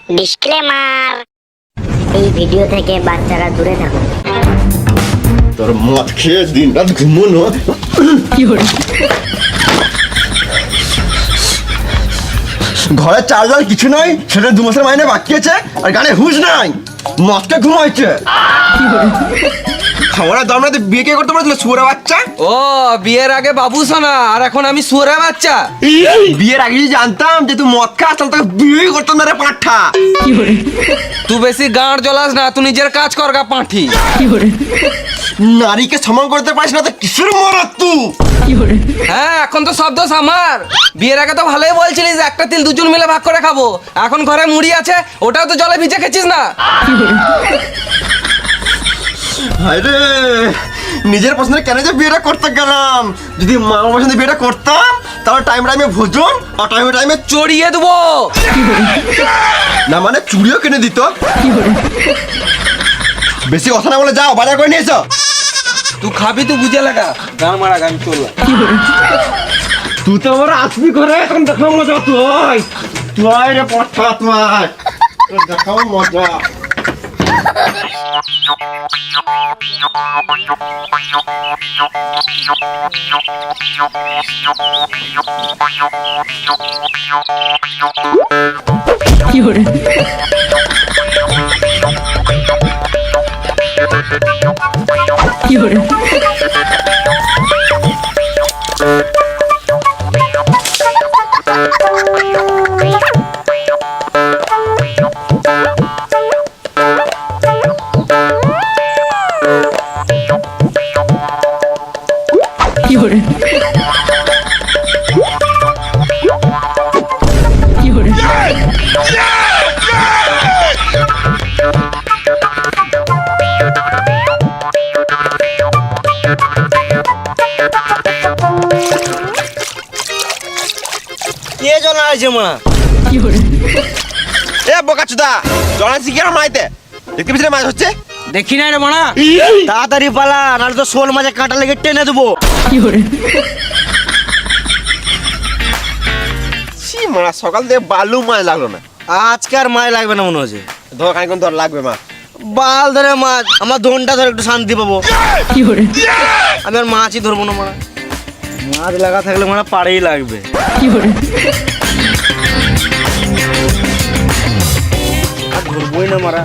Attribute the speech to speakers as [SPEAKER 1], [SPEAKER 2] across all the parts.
[SPEAKER 1] Disclaimer, এই video থেকে বাচ্চারা দূরে থাকুন।
[SPEAKER 2] তোর মদ খেয়ে দিন রাত ঘুমোনো ঘরে চার্জার কিছু নাই, সেটা 2 মাসের মাইনে বাকি আছে, আর গানে হুঁশ নাই, মদকে ঘুমাইছে। খাওয়ার দাম না বিয়ে কে করতে পারছিল শুয়োরের বাচ্চা?
[SPEAKER 3] ও বিয়ের আগে বাবু সোনা, আর এখন আমি শুয়োরের বাচ্চা।
[SPEAKER 2] বিয়ের আগে যদি জানতাম যে তুই মদ খাস তাহলে তোকে বিয়ে করতাম না রে পাঁঠা।
[SPEAKER 3] তুই বেশি গাঁড় জ্বলাস না, তুই নিজের কাজ কর গা পাঁঠি।
[SPEAKER 2] নারীকে সমান করতে পারিস না তো কিসের মরদ তুই?
[SPEAKER 3] হ্যাঁ, এখন তো সব দোষ আমার। বিয়ের আগে তো ভালোই বলছিলিস একটা তিল দুজন মিলে ভাগ করে খাবো, এখন ঘরে মুড়ি আছে ওটাও তো জলে ভিজে খেছিস না।
[SPEAKER 2] আরে নিজের পছন্দের কেন যে বিয়েটা করতে গেলাম? যদি মার পছন্দের বিয়েটা করতাম তাহলে টাইমে ভোজন আর টাইমে
[SPEAKER 3] চড়িয়ে দেবো
[SPEAKER 2] না, মানে চুড়িও কিনে দিত। বেশি কথা না বলে যাও, বাজার করে নিয়ে এসো।
[SPEAKER 3] তুই খাবি, তুই বুঝে লাগা। গান মারা গান চললাম।
[SPEAKER 2] তুই তো আমার আসবি করে এখন দেখাও মজা। তুই রে পড়া তুই দেখাও মজা।
[SPEAKER 4] কে জনা আছে মা?
[SPEAKER 2] এ বোকাচুদা, জনা শিখে মাইতে দেখতে পিছনে মাছ হচ্ছে।
[SPEAKER 3] দেখি না রে মানা,
[SPEAKER 4] তাড়াতাড়ি পালা, নাহলে তো শোল মাঝে কাঁটা লেগে টেনে দেবো।
[SPEAKER 2] মারা সকাল থেকে বালু মাছ লাগলো না।
[SPEAKER 4] আজকে আর মাছ লাগবে না মনে হচ্ছে।
[SPEAKER 2] ধর খানিক্ষণ ধর লাগবে মা।
[SPEAKER 4] বাল ধরে মাছ, আমার ধনটা ধরে একটু শান্তি পাবো। আমি আর মাছই ধরবো না মারা, মাছ লাগা থাকলে মারা পাড়েই লাগবে। আর ধরবোই না মারা।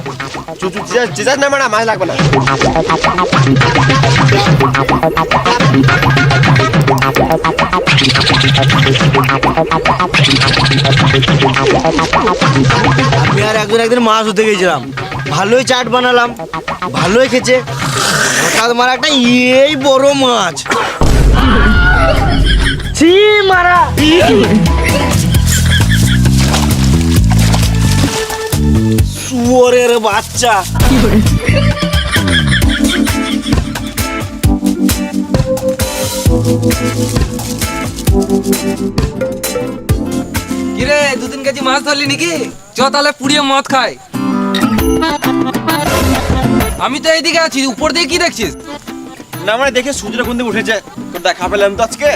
[SPEAKER 2] চুচু চেঁচাস না মারা, মাছ লাগবে না।
[SPEAKER 4] আমি আর একদিন মাছ ধরতে গেছিলাম, ভালোই চাট বানালাম, ভালোই খেছে। হঠাৎ মারা একটা এই বড় মাছ। ছি মারা, শুয়োরের বাচ্চা।
[SPEAKER 3] কিরে 2-3 কেজি মাছ ধরলি নাকি? চ তাহলে পুড়িয়ে মদ খাই। আমি তো এইদিকে আছি, উপর দিয়ে কি দেখছিস?
[SPEAKER 2] না মানে দেখে সূর্যটা কোন দিকে উঠেছে, তোর দেখা পেলাম তো আজকে।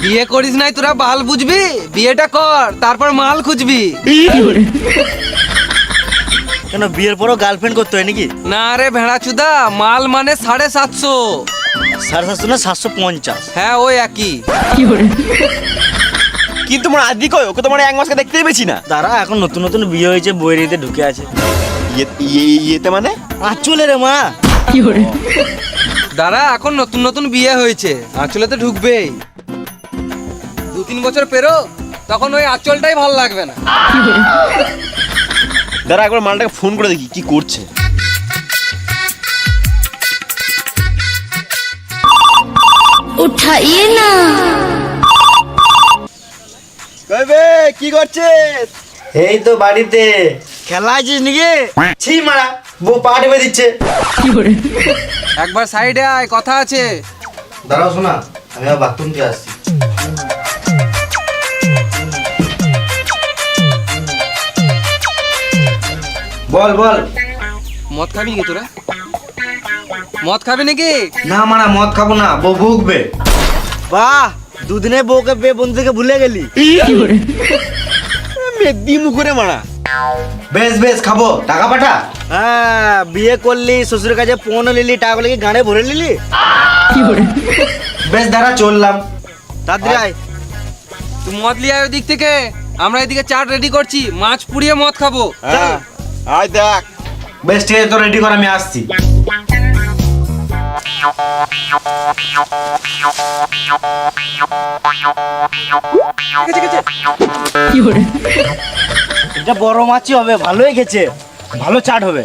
[SPEAKER 3] বিয়ে করিস নাই তোরা বাল বুঝবি, বিয়েটা কর তারপর মাল খুঁজবি।
[SPEAKER 4] কেন বিয়ের পরও গার্লফ্রেন্ড করতে হয় নাকি?
[SPEAKER 3] না রে ভেড়া চুদা, মাল মানে 750।
[SPEAKER 4] 750 না 750?
[SPEAKER 3] হ্যাঁ ওই একই।
[SPEAKER 2] কিন্তু তোমার আদি কই, ওকে তোমার 1 মাসকে দেখতেই পেয়েছি না।
[SPEAKER 4] তারা এখন নতুন নতুন বিয়ে হয়েছে, বইয়েরিতে ঢুকে আছে।
[SPEAKER 2] ইয়েতে মানে
[SPEAKER 4] আঁচলে রে মা।
[SPEAKER 3] দাঁড়া, এখন নতুন নতুন বিয়ে হয়েছে, আঁচলে তো ঢুকবেই। 2-3 বছর পেরো, তখন ওই আঁচলটাই ভালো লাগবে না।
[SPEAKER 2] দাঁড়া একবার মালটাকে ফোন করে দেখি কি করছে।
[SPEAKER 1] উঠাইয়ে না।
[SPEAKER 2] কইবে কি করছিস?
[SPEAKER 4] এই তো বাড়িতে। খেলা আছিস নাকি? ছি মারা, বউ পা টিপে দিচ্ছে।
[SPEAKER 3] একবার সাইডে আয়, কথা আছে।
[SPEAKER 4] দাঁড়াও শোনা, আমি বাথরুম থেকে আসছি। বল বল।
[SPEAKER 3] মদ খাবি নাকি তোরা? মদ খাবি নাকি?
[SPEAKER 4] না মারা মদ খাবো না, বউ ভুগবে। বাহ, দুদিনে বউকে পেয়ে বন্ধুকে ভুলে গেলি।
[SPEAKER 2] দিমু করে মারা।
[SPEAKER 5] বেশ বেশ খাবো, টাকা পাঠা।
[SPEAKER 4] হ্যাঁ, বিয়ে করলি, শ্বশুরের কাছে পণ নিলি, টাকাগুলো কি গাঁড়ে ভরে নিলি?
[SPEAKER 5] বেশ দাঁড়া, চললাম।
[SPEAKER 4] তাড়াতাড়ি আয়।
[SPEAKER 3] তুই মদ লিয়ে আয় ওই দিক থেকে, আমরা এদিকে চাট রেডি করছি, মাছ পুড়িয়ে মদ খাবো।
[SPEAKER 2] হ্যাঁ আয় দেখ।
[SPEAKER 5] বেশ ঠিক আছে, তো রেডি কর, আমি আসছি।
[SPEAKER 4] এটা বড় মাছই হবে, ভালোই গেছে, ভালো চাট হবে।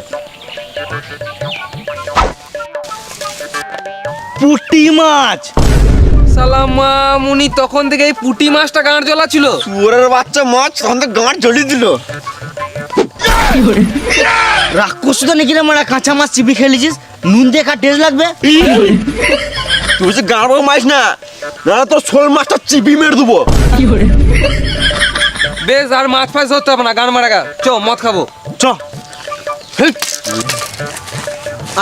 [SPEAKER 4] পুঁটি মাছ।
[SPEAKER 3] সালামা মুনি তখন থেকে এই পুঁটি মাছটা গাঁড় জ্বলা ছিল।
[SPEAKER 2] শুয়োরের বাচ্চা মাছ তখন তো গাঁট জ্বলিয়ে দিল।
[SPEAKER 4] রাক্ষস তো নাকি রে মারা, কাঁচা মাছ চিবি খেলেছিস, নুন দিয়ে খা, টেস্ট লাগবে।
[SPEAKER 2] তুই যে গাঁড় মাছ না, না তোর শোল মাছটা চিবি মেরে দেবো।
[SPEAKER 3] বেশ আর মাছ ফাছ ধরতে হবে না, গান মারা গা, চ মদ খাবো।
[SPEAKER 4] চ। হেই।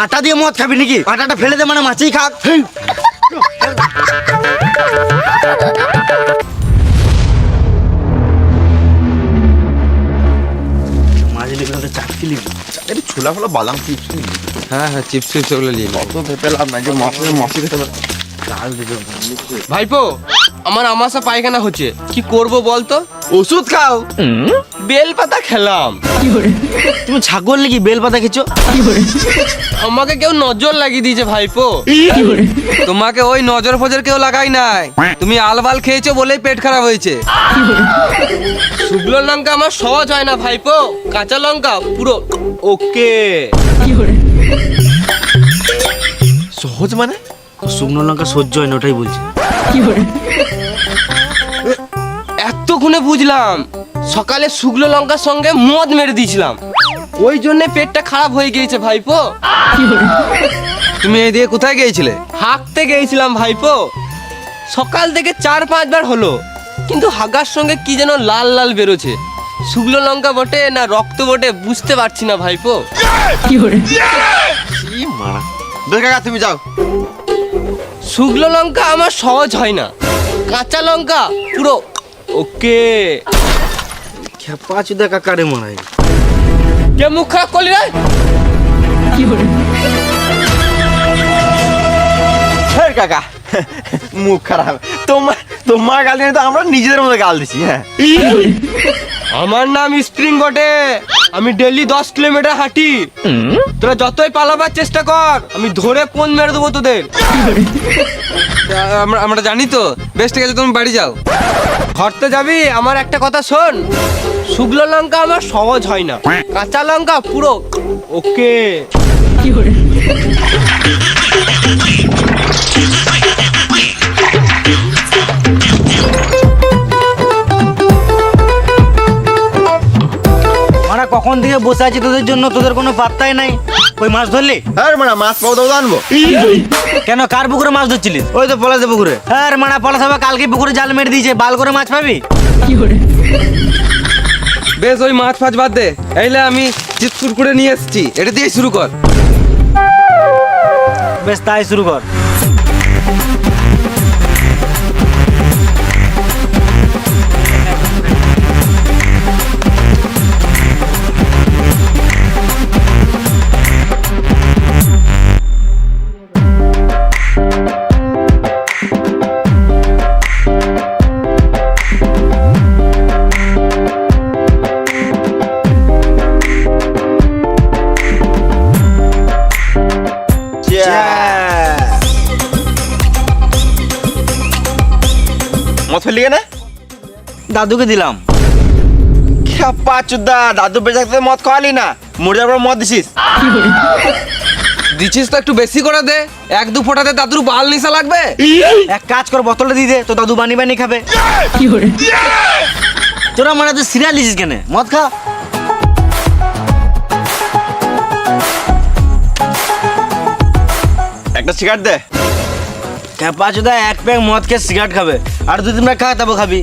[SPEAKER 4] আটা দিয়ে মদ খাবি নাকি? আটাটা ফেলে দে, মানে মাছই খাক। হেই। মাছ লিখে চাটকি লিখবি।
[SPEAKER 2] একটু ছোলা ফোলা বাদাম চিপস
[SPEAKER 3] হ্যাঁ হ্যাঁ, চিপস টিপস ওগুলো নিয়ে
[SPEAKER 2] অত ভেপে লাভ নাই যে মাছে খেতে পারে।
[SPEAKER 3] ভাইপো, আমার আমাশা পায়খানা হচ্ছে, কি করব বলতো?
[SPEAKER 2] ওষুধ খাও।
[SPEAKER 3] বেল পাতা খেলাম।
[SPEAKER 4] তুমি ছাগল নাকি বেল পাতা খেছো?
[SPEAKER 3] আমাকে কেউ নজর লাগিয়ে দিয়েছে ভাইপো। তোমাকে ওই নজর ফজর কেউ লাগাই নাই, তুমি আলবাল খেয়েছো বলেই পেট খারাপ হয়েছে। শুকনো লঙ্কা আমার সহজ হয় না ভাইপো, কাঁচা লঙ্কা পুরো ওকে।
[SPEAKER 2] সহজ মানে?
[SPEAKER 4] শুকনো লঙ্কা সহ্য হয় না, ওটাই বলছি।
[SPEAKER 3] এতক্ষণে বুঝলাম, সকালে শুকনো লঙ্কার সঙ্গে মদ মেরে দিয়েছিলাম, ওই জন্য পেটটা খারাপ হয়ে গিয়েছে ভাইপো। তুমি এই দিয়ে কোথায় গিয়েছিলে? হাঁকতে গিয়েছিলাম ভাইপো, সকাল থেকে 4-5 বার হলো, কিন্তু হাগার সঙ্গে কি যেন লাল লাল বেরোছে, শুকনো লঙ্কা বটে না রক্ত বটে বুঝতে পারছি না ভাইপো।
[SPEAKER 2] কি মারা। বেশ কাকা তুমি যাও।
[SPEAKER 3] শুকনো লঙ্কা আমার সহজ হয় না, কাঁচা লঙ্কা পুরো ওকে।
[SPEAKER 4] খেপা চুদা কাকারে মারাই।
[SPEAKER 3] কে মুখ খারাপ করলি রে?
[SPEAKER 2] হ্যাঁ কাকা, মুখ খারাপ। তোমার গাল দিয়ে তো আমরা নিজেদের মধ্যে গাল দিছি। হ্যাঁ,
[SPEAKER 3] আমার নাম স্প্রিং বটে, আমি ডেইলি 10 কিলোমিটার হাঁটি। তোরা যতই পালাবার চেষ্টা কর, আমি ধরে ফোন মেরে দেবো তোদের। আমরা জানি তো। বেশ ঠিক আছে, তুমি বাড়ি যাও। ঘরতে যাবি, আমার একটা কথা শোন, শুকনো লঙ্কা আমার সহজ হয় না, কাঁচা লঙ্কা পুরো ওকে।
[SPEAKER 4] মারা কখন থেকে বসে আছি তোদের জন্য, তোদের কোনো পাত্তাই নাই। ওই মাছ ধরলি?
[SPEAKER 2] হ্যাঁ মারা, মাছ পাবো তো আনবো।
[SPEAKER 4] কেন, কার পুকুরে মাছ ধরছিলিস?
[SPEAKER 2] ওই তো পলাশে পুকুরে।
[SPEAKER 4] হ্যাঁ মারা, পলাশ হবে, কালকে পুকুরে জাল মেরে দিয়েছে, বাল করে মাছ পাবি।
[SPEAKER 3] বেশ ওই মাছ ফাছ বাদ দে, এইলে আমি চিপস কুরকুরে নিয়ে এসেছি, এটা দিয়ে শুরু কর।
[SPEAKER 4] বেশ তাই শুরু কর।
[SPEAKER 2] মদ ফেলি কেন?
[SPEAKER 4] দাদুকে দিলাম।
[SPEAKER 2] খেপা চুদা, দাদু বেঁচে থাকতে মদ খাওয়ালি না, মরে যাবার পর মদ দিছিস।
[SPEAKER 3] দিছিস তো একটু বেশি করে দে, 1-2 ফোঁটাতে দাদুর বাল নিশা লাগবে।
[SPEAKER 4] এক কাজ কর, বোতলটা দিয়ে দে, তো দাদু বানি বানি খাবে। তোরা মারা তো সিরিয়াল দিছিস কেন? মদ খা।
[SPEAKER 2] একটা সিগারেট দে।
[SPEAKER 4] খেপা চুদা, এক প্যাক মদ খেয়ে সিগারেট খাবে, আর 2-3 প্যাক খা, তারপর খাবি।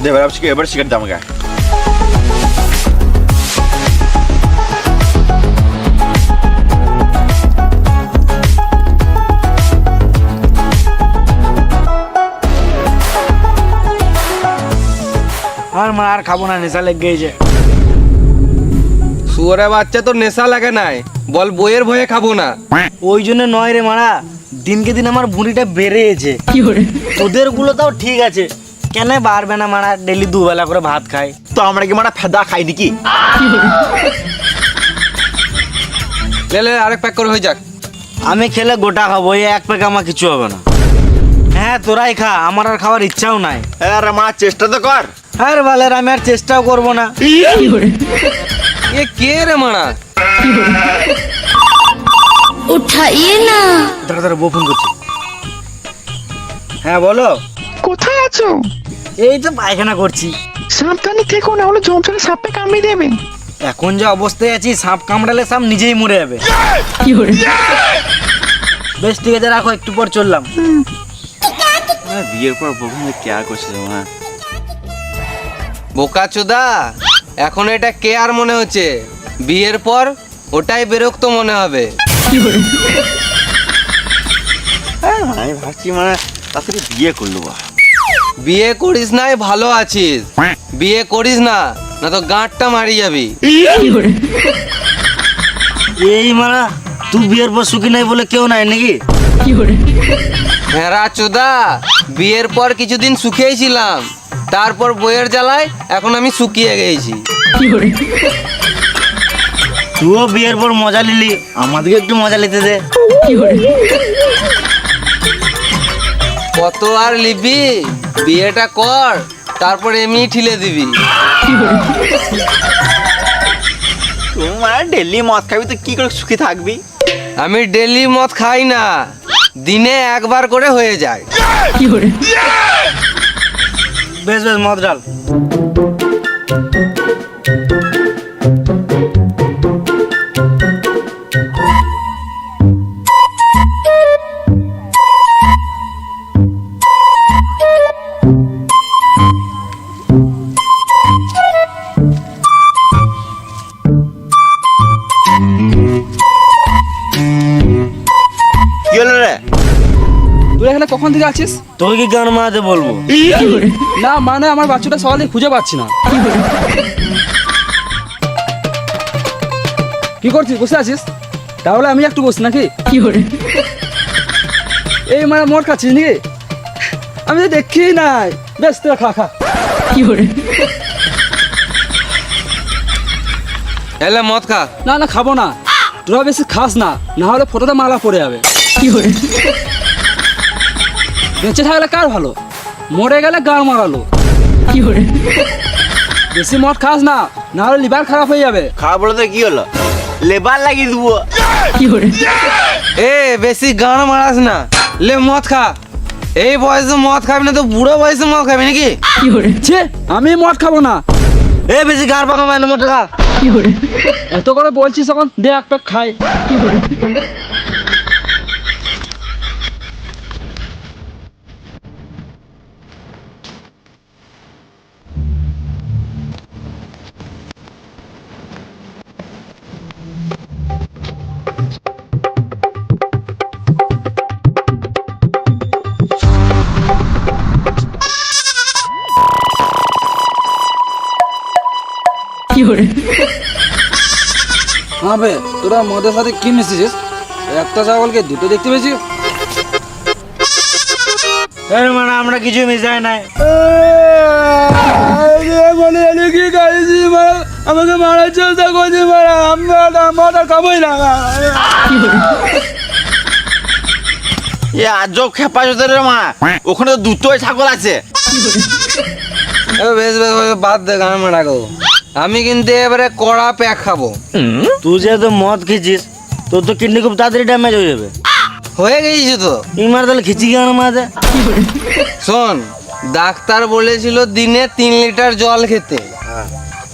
[SPEAKER 2] দে এবার সিগারেট দে আমাকে।
[SPEAKER 4] মা আর খাবো না, নেশা লেগে গেছে।
[SPEAKER 3] শুয়োরে বাচ্চা, তোর নেশা লাগে নাই, বল বইয়ের ভয়ে খাবো না।
[SPEAKER 4] ওই জন্য নয় রে মারা, দিনকে দিন আমার বুড়িটা বেড়েছে। তোদের গুলো তাও ঠিক আছে, কেন বাড়বে না মারা? ডেলি দুবেলা করে ভাত খাই।
[SPEAKER 2] তো আমরা কি মানে ফেদা খাই নাকি?
[SPEAKER 3] লে লে, আরেক প্যাক করে হয়ে যাক।
[SPEAKER 4] আমি খেলে গোটা খাবো, এই এক প্যাক আমার কিছু হবে না। হ্যাঁ তোরাই খা, আমার আর খাওয়ার ইচ্ছাও নাই।
[SPEAKER 2] আরে মা চেষ্টা তো কর।
[SPEAKER 4] হ্যাঁ বালের, আমি আর চেষ্টাও করবো না।
[SPEAKER 3] এ কে রে মারা?
[SPEAKER 1] উঠাইয়ে না।
[SPEAKER 4] দাঁড়া দাঁড়া, বউ ফোন করছে। হ্যাঁ বলো।
[SPEAKER 6] কোথায় আছো?
[SPEAKER 4] এই তো পায়খানা করছি।
[SPEAKER 6] সাবধানে থেকো, না হলে জমজমে সাপে কামড়ে দেবে।
[SPEAKER 4] এখন যে অবস্থায় আছি, সাপ কামড়ালে সাপ নিজেই মরে যাবে। বেশ ঠিক আছে, রাখো, একটু পর চললাম।
[SPEAKER 2] বিয়ের পর প্রথমে কেয়ার করছে মা।
[SPEAKER 3] বোকা চোদা, এখন এটা কে আর মনে হচ্ছে, বিয়ের পর ওটাই বিরক্ত মনে হবে।
[SPEAKER 2] আমি ভাবছি মানে তাড়াতাড়ি বিয়ে করলো বা।
[SPEAKER 3] বিয়ে করিস নাই, ভালো আছিস। বিয়ে করিস না, না তো গাঁটটা মারি যাবি।
[SPEAKER 4] এই মারা, তুই বিয়ের পর সুখী নাই বলে কেউ নাই নাকি?
[SPEAKER 3] হ্যাঁ চোদা, বিয়ের পর কিছুদিন সুখেই ছিলাম, তারপর বইয়ের জ্বালায় এখন আমি শুকিয়ে গেছি।
[SPEAKER 4] তুইও বিয়ের পর মজা নিলি, আমাদেরকে একটু মজা নিতে দে।
[SPEAKER 3] কত আর লিবি, বিয়েটা কর, তারপর এমনি ঠিলে দিবি।
[SPEAKER 2] তুই মানে ডেলি মদ খাবি তো কি করে সুখী থাকবি?
[SPEAKER 3] আমি ডেলি মদ খাই না, দিনে একবার করে হয়ে যায়।
[SPEAKER 4] বেশ বেশ, মদ ডাল।
[SPEAKER 2] কি হলো রে?
[SPEAKER 7] তুই এখানে কখন থেকে আছিস?
[SPEAKER 4] তোকে কি গান মারাতে বলবো?
[SPEAKER 7] না মানে আমার বাচ্চাটা সকালে খুঁজে পাচ্ছি না। কি করছিস, বসে আছিস? তাহলে আমি একটু বসি নাকি? এই মানে মদ খাচ্ছিস নাকি? আমি তো দেখি নাই। বেশ, তোরা খা খা।
[SPEAKER 3] এলে মদ খা।
[SPEAKER 7] না না, খাবো না। তোরা বেশি খাস না, না হলে ফটোটা মালা পড়ে যাবে। বেঁচে থাকলে কার ভালো, মরে গেলে গাড় মারালো। বেশি মদ খাস না, না হলে লিভার খারাপ হয়ে যাবে।
[SPEAKER 2] খাওয়া বলে তো কি হলো, লেবার লাগিয়ে দেবো।
[SPEAKER 3] এ বেশি গান মারাস না, লে মদ খা। এই বয়সে মদ খাবি না তো বুড়ো বয়সে মদ খাবি নাকি?
[SPEAKER 7] ছে, আমি মদ খাবো না।
[SPEAKER 4] এ বেশি গান পাকা মানে মদ খা।
[SPEAKER 7] এত করে বলছিস, এখন দে এক প্যাক খাই। হ্যাঁ বে, তোরা মদের সাথে কি মিশিয়েছিস? একটা ছাগলকে দুটো দেখতে পেয়েছি।
[SPEAKER 4] মানে আমরা কিছু মিশাই নাই।
[SPEAKER 7] কি করেছি, আমাকে মারার চেষ্টা করছি। আমরা খাবোই না।
[SPEAKER 2] এ আজব খেপা চোদা রে মা, ওখানে তো দুটোই ছাগল আছে।
[SPEAKER 3] বেশ বেশ, বাদ দে গান মারা গো। আমি কিন্তু এবারে কড়া প্যাক খাবো।
[SPEAKER 4] তুই যেহেতু মদ খেয়েছিস, তোর তো কিডনি খুব তাড়াতাড়ি ড্যামেজ হয়ে যাবে।
[SPEAKER 3] হয়ে গেছে তো।
[SPEAKER 4] ইমার তাহলে খিচি গান মারাতে।
[SPEAKER 3] শোন, ডাক্তার বলেছিল দিনে 3 লিটার জল খেতে,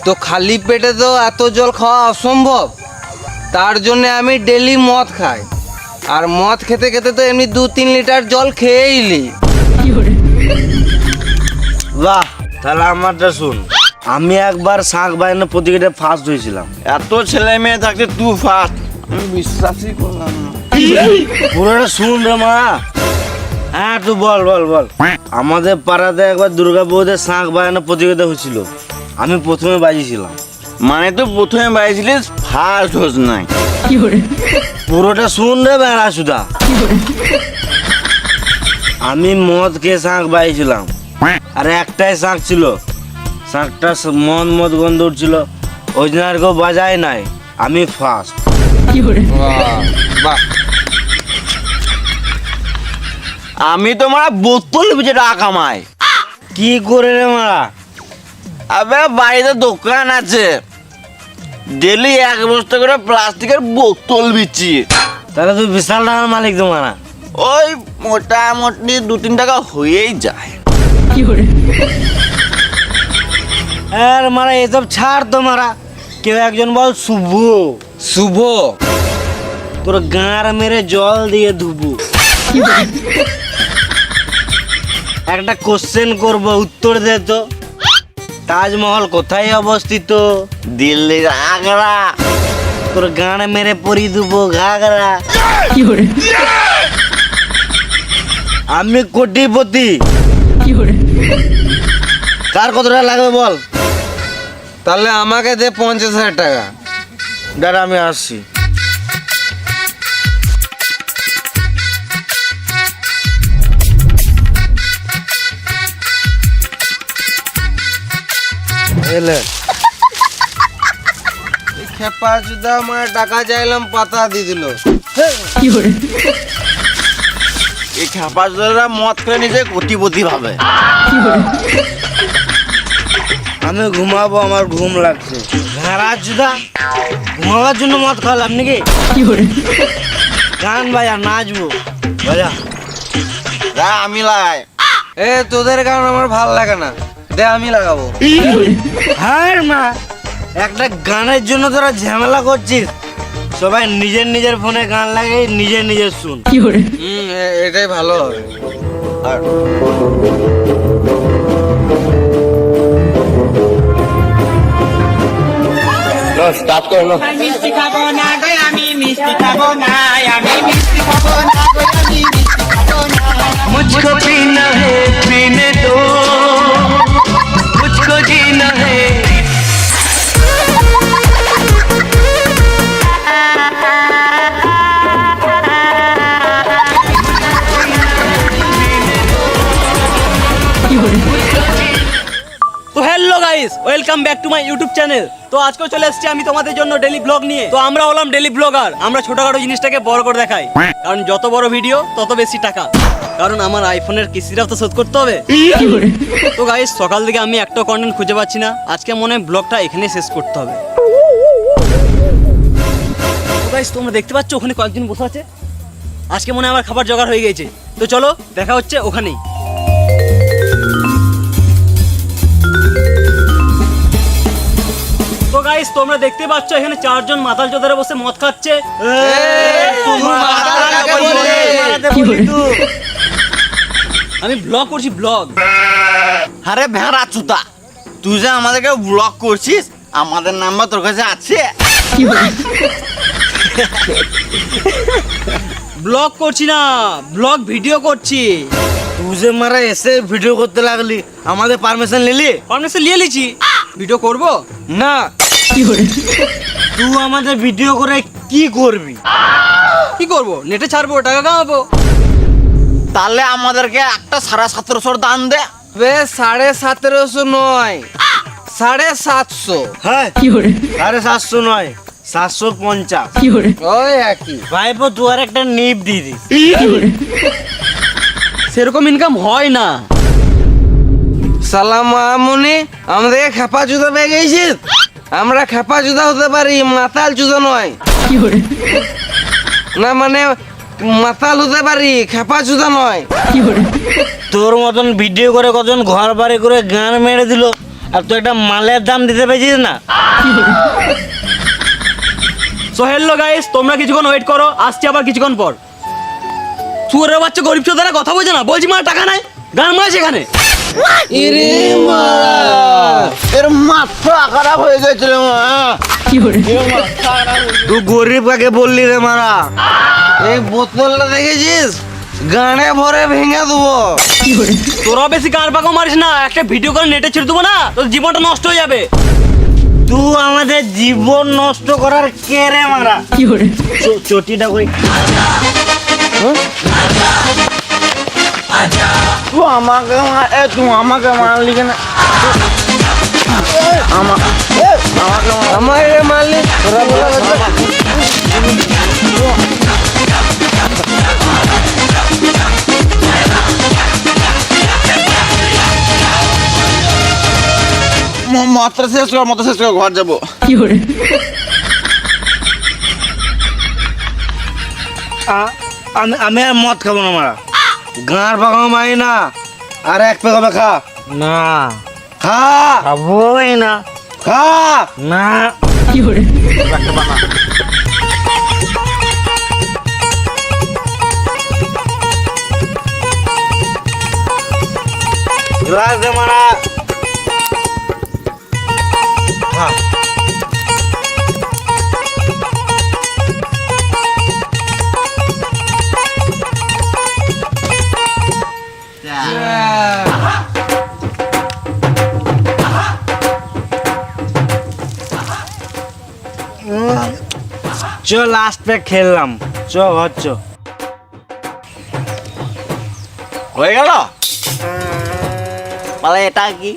[SPEAKER 3] তো খালি পেটে তো এত জল খাওয়া অসম্ভব। তার জন্য আমি ডেলি মদ খাই, আর মদ খেতে খেতে তো এমনি 2-3 লিটার জল খেয়েই নি।
[SPEAKER 4] বাহ, তাহলে আমারটা শুন। আমি একবার শাঁখ বাইনে প্রতিযোগিতায় ফার্স্ট হয়েছিলাম।
[SPEAKER 2] এত ছেলে মেয়ে থাকতে তুই ফার্স্ট, আমি বিশ্বাসই করলাম না।
[SPEAKER 4] পুরোটা শুন রে মা। হ্যাঁ তুই বল বল বল। আমাদের পাড়াতে একবার দুর্গা পুজোতে শাঁখ বাজানো প্রতিযোগিতা হয়েছিল। আমি প্রথমে বাজিয়েছিলাম।
[SPEAKER 2] মানে তো প্রথমে বাজিয়েছিলিস ফার্স্ট হোস নাই।
[SPEAKER 4] পুরোটা শুন রে বেড়া সুদা। আমি মদ খেয়ে শাঁখ বাজিয়েছিলাম, আর একটাই শাঁখ ছিল, শাঁখটা মদ গন্ধ উঠছিল, ওই জন্য আর কেউ বাজায় নাই, আমি ফার্স্ট।
[SPEAKER 3] বাহ,
[SPEAKER 2] আমি তো মারা বোতল বেচে টাকা কামাই।
[SPEAKER 4] কি করে রে মারা?
[SPEAKER 2] আবে বাড়িতে দোকান আছে, ডেলি 1 বস্তা করে প্লাস্টিকের বোতল বিচি।
[SPEAKER 4] তাহলে তুই বিশাল টাকার মালিক তো মারা।
[SPEAKER 2] ওই মোটামুটি 2-3 টাকা হয়েই যায়।
[SPEAKER 4] আর মারা এসব ছাড় তো মারা। কেউ একজন বল শুভ।
[SPEAKER 3] শুভ
[SPEAKER 4] তোর গাঁর মেরে জল দিয়ে ধুবো। একটা কোশ্চেন করব, উত্তর দে তো। তাজমহল কোথায় অবস্থিত?
[SPEAKER 2] দিল্লির আগ্রা।
[SPEAKER 4] তোর গাঁড় মেরে পরি দেবো ঘাগরা। আমি কোটিপতি। কার কত টাকা লাগবে বল?
[SPEAKER 3] তাহলে আমাকে দে 50,000 টাকা।
[SPEAKER 4] দাঁড়া আমি আসছি। এলে
[SPEAKER 3] খেপা চুদা আমার টাকা চাইলাম, পাতা দিয়ে দিল।
[SPEAKER 2] এই খেপাচোদারা মদ খেলে নিজে কোটিপতি ভাবে।
[SPEAKER 4] আমি ঘুমাবো, আমার ঘুম লাগছে। ঘাড়া চুদা ঘুমাবার জন্য মদ খাওয়ালাম নাকি? গান বাজা, নাচবো বাজা।
[SPEAKER 2] আমি লাই।
[SPEAKER 3] এ তোদের গান আমার ভাল লাগে না, দে আমি লাগাবো।
[SPEAKER 4] হ্যাঁ মা, একটা গানের জন্য তোরা ঝামেলা করছিস। সবাই নিজের নিজের ফোনে গান লাগে, নিজের নিজের শুন।
[SPEAKER 3] এটাই ভালো হবে।
[SPEAKER 2] স্টার্ট করো না।
[SPEAKER 8] মিষ্টি খাবো না গো আমি, মিষ্টি খাবো না আমি, মিষ্টি খাবো না গো আমি, মিষ্টি খাবো না।
[SPEAKER 7] मुझको जीना है पीने दो, मुझको जीना है।
[SPEAKER 9] তো hello guys, welcome back to my YouTube channel. তো আজকে চলে এসেছি আমি তোমাদের জন্য ডেলি ব্লগ নিয়ে। তো আমরা হলাম ডেলি ব্লগার। আমরা ছোটখাটো জিনিসটাকে বড় করে দেখাই, কারণ যত বড় ভিডিও তত বেশি টাকা। কারণ আমার আইফোনের কিস্তিটাও তো শোধ করতে হবে। তো গাইস, সকাল থেকে আমি একটা কন্টেন্ট খুঁজে পাচ্ছি না। আজকে মনে হয় ব্লগটা এখানে শেষ করতে হবে। তো গাইস, তোমরা দেখতে পাচ্ছ ওখানে কয়েকজন বসে আছে। আজকে মনে হয় আমার খাবার জোগাড় হয়ে গেছে। তো চলো দেখা হচ্ছে ওখানেই। তো গাইস, তোমরা দেখতে পাচ্ছ এখানে 4 জন মাতাল চোদারে বসে মদ খাচ্ছে। আমি ব্লগ করছি, ব্লগ।
[SPEAKER 2] আরে ভেড়া চুতা, তুই যে আমাদেরকে ব্লক করছিস, আমাদের নাম্বার তোর কাছে আছে?
[SPEAKER 9] ব্লগ করছি না, ব্লগ ভিডিও করছি।
[SPEAKER 4] তুই যে মারা এসে ভিডিও করতে লাগলি, আমাদের পারমিশন নিলি?
[SPEAKER 9] পারমিশন নিয়ে লিছি, ভিডিও করব
[SPEAKER 3] না।
[SPEAKER 4] তুই আমাদের ভিডিও করে কি করবি?
[SPEAKER 9] কি করব? নেটে ছাড়বো, টাকা কামাবো।
[SPEAKER 2] তাহলে আমাদেরকে একটা 1750 দান দে।
[SPEAKER 3] 1750 নয়, 750।
[SPEAKER 4] হ্যাঁ 750 নয়, 750।
[SPEAKER 3] ওই একই।
[SPEAKER 4] ভাইপো তুই আর একটা নিপ দিয়ে দিস।
[SPEAKER 9] সেরকম ইনকাম হয় না।
[SPEAKER 3] সালাম মামুনি, আমাদেরকে খেপা চুদা পেয়ে গেছিস? আমরা খেপা চুদা হতে পারি, মাতাল চুদা নয়। না মানে মাতাল হতে পারি, খেপা চুদা নয়।
[SPEAKER 4] তোর মতন ভিডিও করে কজন ঘর বাড়ি করে গান মেরে দিল, আর তুই একটা মালের দাম দিতে পেরেছিস না?
[SPEAKER 9] সো হ্যালো গাইস, তোমরা কিছুক্ষণ ওয়েট করো, আসছি আবার কিছুক্ষণ পর। সুরের বাচ্চা গরিব চোদারা কথা বলছে না, বলছি মার টাকা নাই, গান মারছে এখানে।
[SPEAKER 2] এর মাথা খারাপ হয়ে গেছিল।
[SPEAKER 4] তুই গরিব কাকে বললি রে মারা?
[SPEAKER 3] এই বোতলটা দেখেছিস? গানে ভরে ভেঙে দেবো।
[SPEAKER 9] তোরা বেশি গান পাকা মারিস না, একটা ভিডিও করে নেটে ছেড়ে দেবো না, তোর জীবনটা নষ্ট হয়ে যাবে।
[SPEAKER 4] তুই আমাদের জীবন নষ্ট করার কে রে মারা? চটিটা কই?
[SPEAKER 3] তুই আমাকে মারলি কেন? আমাকে মারলি?
[SPEAKER 2] মাত্রা শেষ কর, মাত্রা শেষ কর, ঘর যাবো।
[SPEAKER 4] আমি আর মদ খাবো না মারা। গাঁর পাকাও মারি না, আর এক পেকাবে খা। না খা, খাবোই না, খা না। গ্লাস দে মারা। খা। চ লাস্ট পে খেললাম, চ ঘর চ।
[SPEAKER 2] হয়ে গেল? মানে এটা কি?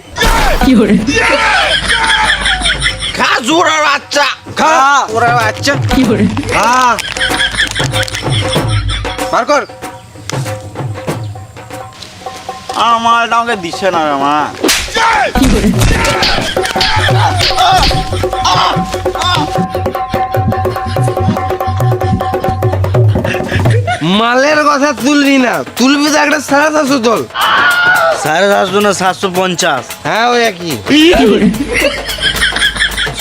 [SPEAKER 2] খা জোরের বাচ্চা, খা জোরের বাচ্চা,
[SPEAKER 4] খা।
[SPEAKER 2] বার কর। আমার আমাকে দিচ্ছে না রে মা।
[SPEAKER 3] মালের কথা তুলবি না, তুলবি তো একটা 750 তোল।
[SPEAKER 4] 750 না 750?
[SPEAKER 3] হ্যাঁ ওই একই।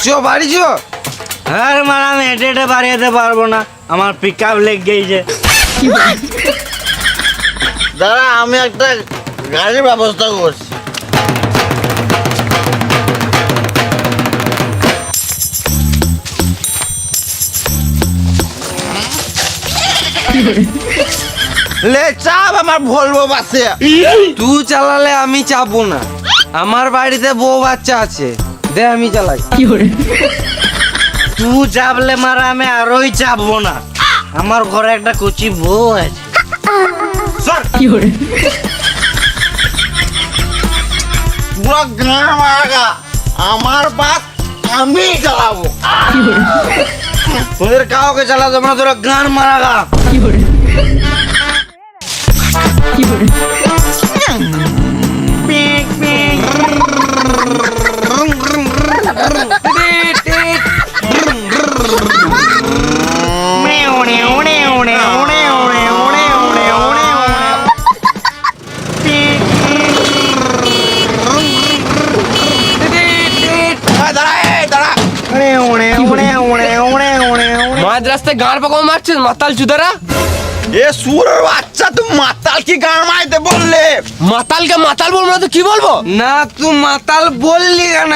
[SPEAKER 3] চো বাড়ি চো।
[SPEAKER 4] হ্যাঁ রে মারা, আমি হেঁটে হেঁটে বাড়ি যেতে পারবো না, আমার পিক আপ লেগ গেছে।
[SPEAKER 2] দাদা আমি একটা গাড়ির ব্যবস্থা করছি। লে চাপ আমার ভলভো বাসে।
[SPEAKER 3] তুই চালালে আমি চাপবো না, আমার বাড়িতে বউ বাচ্চা আছে, দে আমি চালাই।
[SPEAKER 4] তুই চাপলে মারা আমি আরোই চাপবো না, আমার ঘরে একটা কচি বউ আছে।
[SPEAKER 2] পুরো গান মারাগা আমার বাস আমি চালাবো।
[SPEAKER 4] তোদের কাউকে চালাতে না, তোরা গান মারাগা।
[SPEAKER 3] মাঝ রাস্তায় গান পাকাও মারছিস মাতাল চুদারা।
[SPEAKER 2] এ সুরের বাচ্চা, তুই মাতাল কি গান মাইতে বললে?
[SPEAKER 3] মাতালকে মাতাল বলবো না তো কি বলবো? না তুই মাতাল বললি কেন?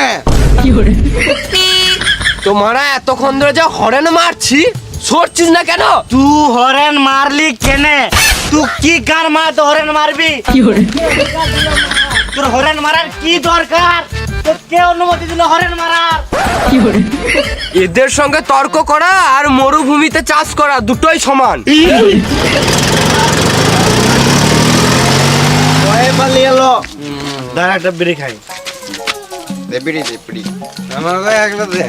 [SPEAKER 3] তোমারা এতক্ষণ ধরে যা হরেন মারছি, সরছিস না কেন?
[SPEAKER 4] তুই হরেন মারলি কেনে? তুই কি গান মারতে হরেন মারবি? তোর হরেন মারার কি দরকার? তোর কে অনুমতি দিল হরেন মারার?
[SPEAKER 3] এদের সঙ্গে তর্ক করা আর মরুভূমিতে চাষ করা দুটোই সমান।
[SPEAKER 4] দাঁড়া একটা বিড়ি খাই।
[SPEAKER 2] দে বিড়ি, দে বিড়ি।
[SPEAKER 3] আমাকে একটা দে।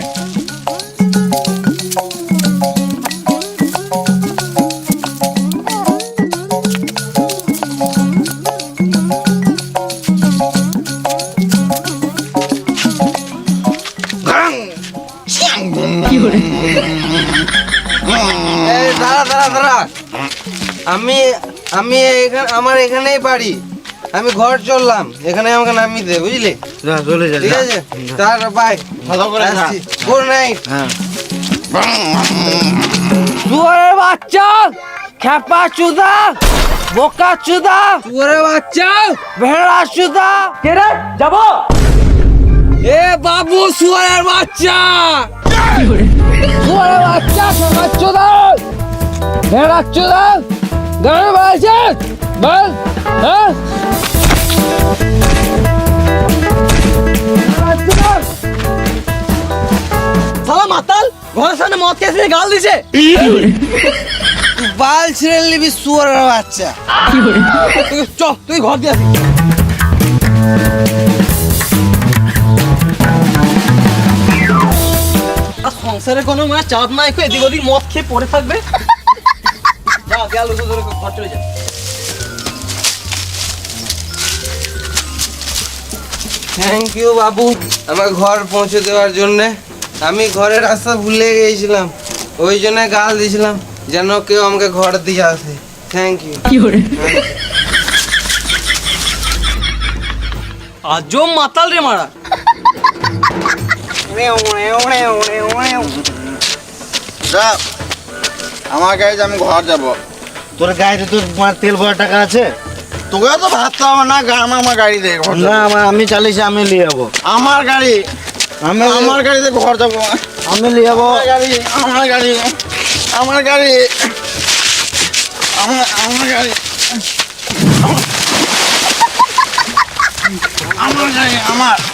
[SPEAKER 3] এই দাঁড়া দাঁড়া দাঁড়া, আমি আমার এখানেই বাড়ি, আমি ঘর চললাম, এখানে আমাকে নামিয়ে দে, বুঝলি?
[SPEAKER 4] চলে যা।
[SPEAKER 3] ঠিক আছে, তার বাই,
[SPEAKER 2] ভালো করে খা।
[SPEAKER 3] Good night.
[SPEAKER 4] হ্যাঁ।
[SPEAKER 3] শুয়োরের বাচ্চা, খেপা চুদা, বোকা চুদা, শুয়োরের বাচ্চা, ভেড়া চুদা। কে রে? যাবো। এ বাবু শুয়োরের বাচ্চা, শুয়োরের বাচ্চা, খেপা চুদা, ভেড়া চুদা,
[SPEAKER 7] গাড়ি বাড়াইছিস বল হ্যাঁ
[SPEAKER 9] শালা মাতাল ঘরের সামনে মদ খেয়েছে গাল দিছে
[SPEAKER 3] বাল ছিঁড়ে নিবি শুয়ারের বাচ্চা।
[SPEAKER 9] চ তুই ঘর দিয়ে আসি আর সংসারে কোনো মানে চাপ নাই এদিক ওদিক মদ খেয়ে পড়ে থাকবে যা গেল ঘর চলে যা
[SPEAKER 3] থ্যাংক ইউ বাবু আমার ঘর পৌঁছে দেওয়ার জন্যে। আমি ঘরের রাস্তা ভুলে গিয়েছিলাম, ওই জন্য গাল দিয়েছিলাম যেন কেউ আমাকে ঘর দিয়ে আসে। Thank you.
[SPEAKER 9] আজব মাতাল রে মারা
[SPEAKER 2] আমার গাড়িতে আমি ঘর যাবো।
[SPEAKER 4] তোর গাড়িতে তোর তেল ভরা টাকা আছে?
[SPEAKER 2] তোকে তো ভাবতে হবে না, আমার গাড়ি দিয়ে ঘর
[SPEAKER 4] না আমি চালিয়েছি, আমি নিয়ে যাবো।
[SPEAKER 2] আমার গাড়ি, আমার গাড়িতে ঘর যাবো।
[SPEAKER 4] আমি নিয়ে যাবো।
[SPEAKER 2] আমার গাড়ি, আমার গাড়ি, আমার গাড়ি, আমার গাড়ি, আমার গাড়ি, আমার গাড়ি, আমার গাড়ি,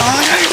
[SPEAKER 2] আমার গাড়ি।